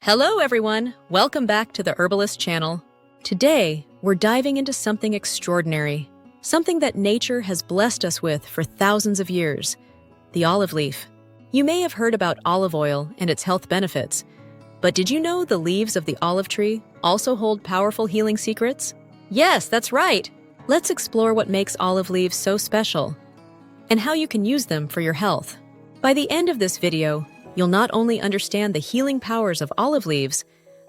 Hello everyone, welcome back to the Herbalist channel. Today, we're diving into something extraordinary, something that nature has blessed us with for thousands of years, the olive leaf. You may have heard about olive oil and its health benefits, but did you know the leaves of the olive tree also hold powerful healing secrets? Yes, that's right! Let's explore what makes olive leaves so special and how you can use them for your health. By the end of this video, you'll not only understand the healing powers of olive leaves,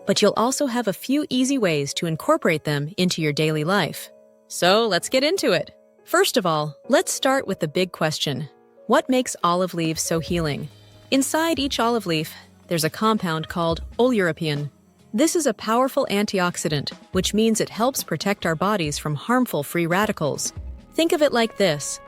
but you'll also have a few easy ways to incorporate them into your daily life. So let's get into it. First of all, let's start with the big question. What makes olive leaves so healing? Inside each olive leaf, there's a compound called oleuropein. This is a powerful antioxidant, which means it helps protect our bodies from harmful free radicals. Think of it like this.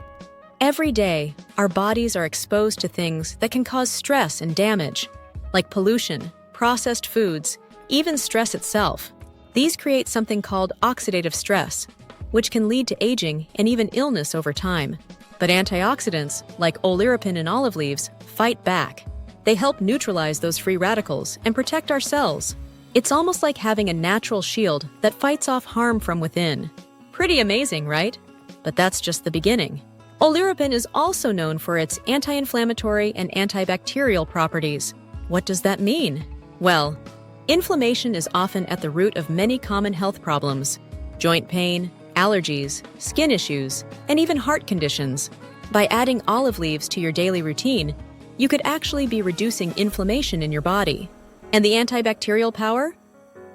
Every day, our bodies are exposed to things that can cause stress and damage, like pollution, processed foods, even stress itself. These create something called oxidative stress, which can lead to aging and even illness over time. But antioxidants, like oleuropein in olive leaves, fight back. They help neutralize those free radicals and protect our cells. It's almost like having a natural shield that fights off harm from within. Pretty amazing, right? But that's just the beginning. Oleuropein is also known for its anti-inflammatory and antibacterial properties. What does that mean? Well, inflammation is often at the root of many common health problems: joint pain, allergies, skin issues, and even heart conditions. By adding olive leaves to your daily routine, you could actually be reducing inflammation in your body. And the antibacterial power?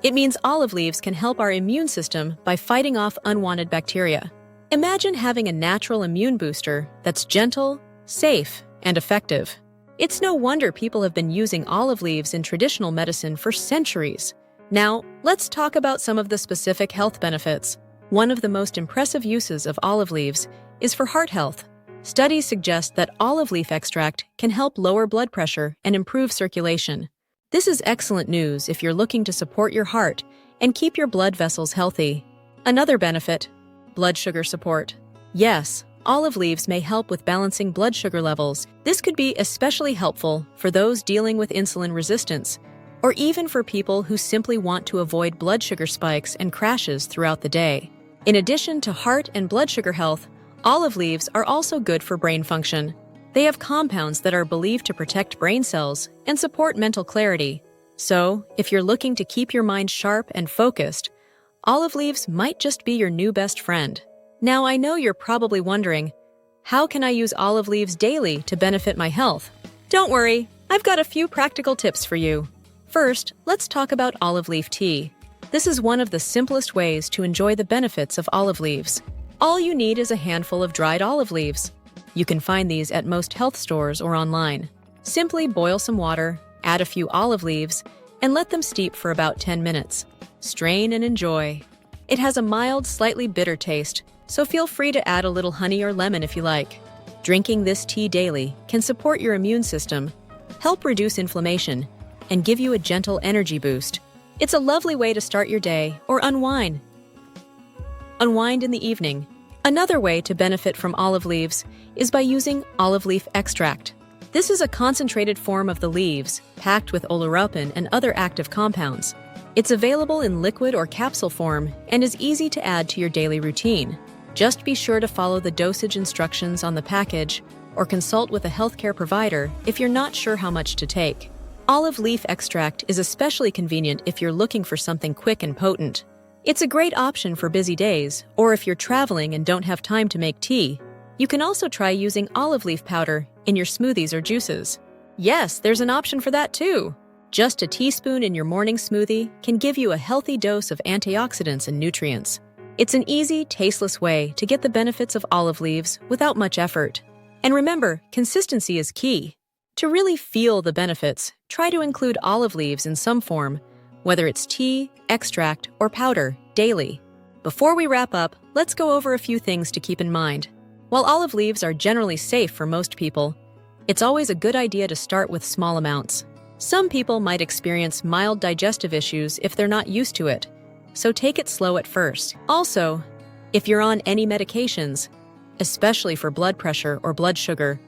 It means olive leaves can help our immune system by fighting off unwanted bacteria. Imagine having a natural immune booster that's gentle, safe, and effective. It's no wonder people have been using olive leaves in traditional medicine for centuries. Now, let's talk about some of the specific health benefits. One of the most impressive uses of olive leaves is for heart health. Studies suggest that olive leaf extract can help lower blood pressure and improve circulation. This is excellent news if you're looking to support your heart and keep your blood vessels healthy. Another benefit: blood sugar support. Yes, olive leaves may help with balancing blood sugar levels. This could be especially helpful for those dealing with insulin resistance, or even for people who simply want to avoid blood sugar spikes and crashes throughout the day. In addition to heart and blood sugar health, olive leaves are also good for brain function. They have compounds that are believed to protect brain cells and support mental clarity. So, if you're looking to keep your mind sharp and focused, olive leaves might just be your new best friend. Now, I know you're probably wondering, how can I use olive leaves daily to benefit my health? Don't worry, I've got a few practical tips for you. First, let's talk about olive leaf tea. This is one of the simplest ways to enjoy the benefits of olive leaves. All you need is a handful of dried olive leaves. You can find these at most health stores or online. Simply boil some water, add a few olive leaves, and let them steep for about 10 minutes. Strain and enjoy. It has a mild, slightly bitter taste, so feel free to add a little honey or lemon if you like. Drinking this tea daily can support your immune system, help reduce inflammation, and give you a gentle energy boost. It's a lovely way to start your day or unwind. Unwind in the evening. Another way to benefit from olive leaves is by using olive leaf extract. This is a concentrated form of the leaves, packed with oleuropein and other active compounds. It's available in liquid or capsule form and is easy to add to your daily routine. Just be sure to follow the dosage instructions on the package or consult with a healthcare provider if you're not sure how much to take. Olive leaf extract is especially convenient if you're looking for something quick and potent. It's a great option for busy days, or if you're traveling and don't have time to make tea. You can also try using olive leaf powder in your smoothies or juices. Yes, there's an option for that too. Just a teaspoon in your morning smoothie can give you a healthy dose of antioxidants and nutrients. It's an easy, tasteless way to get the benefits of olive leaves without much effort. And remember, consistency is key. To really feel the benefits, try to include olive leaves in some form, whether it's tea, extract, or powder, daily. Before we wrap up, let's go over a few things to keep in mind. While olive leaves are generally safe for most people, it's always a good idea to start with small amounts. Some people might experience mild digestive issues if they're not used to it, so take it slow at first. Also, if you're on any medications, especially for blood pressure or blood sugar,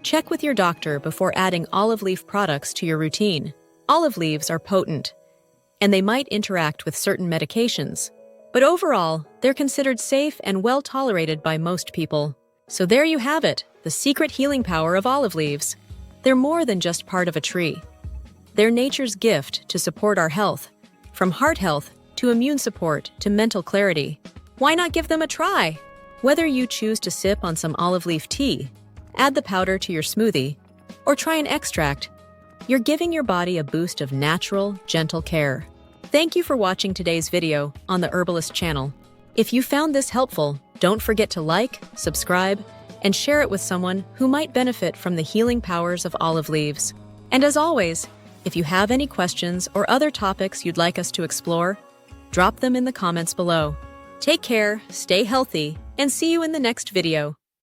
check with your doctor before adding olive leaf products to your routine. Olive leaves are potent, and they might interact with certain medications. But overall, they're considered safe and well tolerated by most people. So there you have it, the secret healing power of olive leaves. They're more than just part of a tree. They're nature's gift to support our health, from heart health to immune support to mental clarity. Why not give them a try? Whether you choose to sip on some olive leaf tea, add the powder to your smoothie, or try an extract, you're giving your body a boost of natural, gentle care. Thank you for watching today's video on the Herbalist channel. If you found this helpful, don't forget to like, subscribe, and share it with someone who might benefit from the healing powers of olive leaves. And as always, if you have any questions or other topics you'd like us to explore, drop them in the comments below. Take care, stay healthy, and see you in the next video.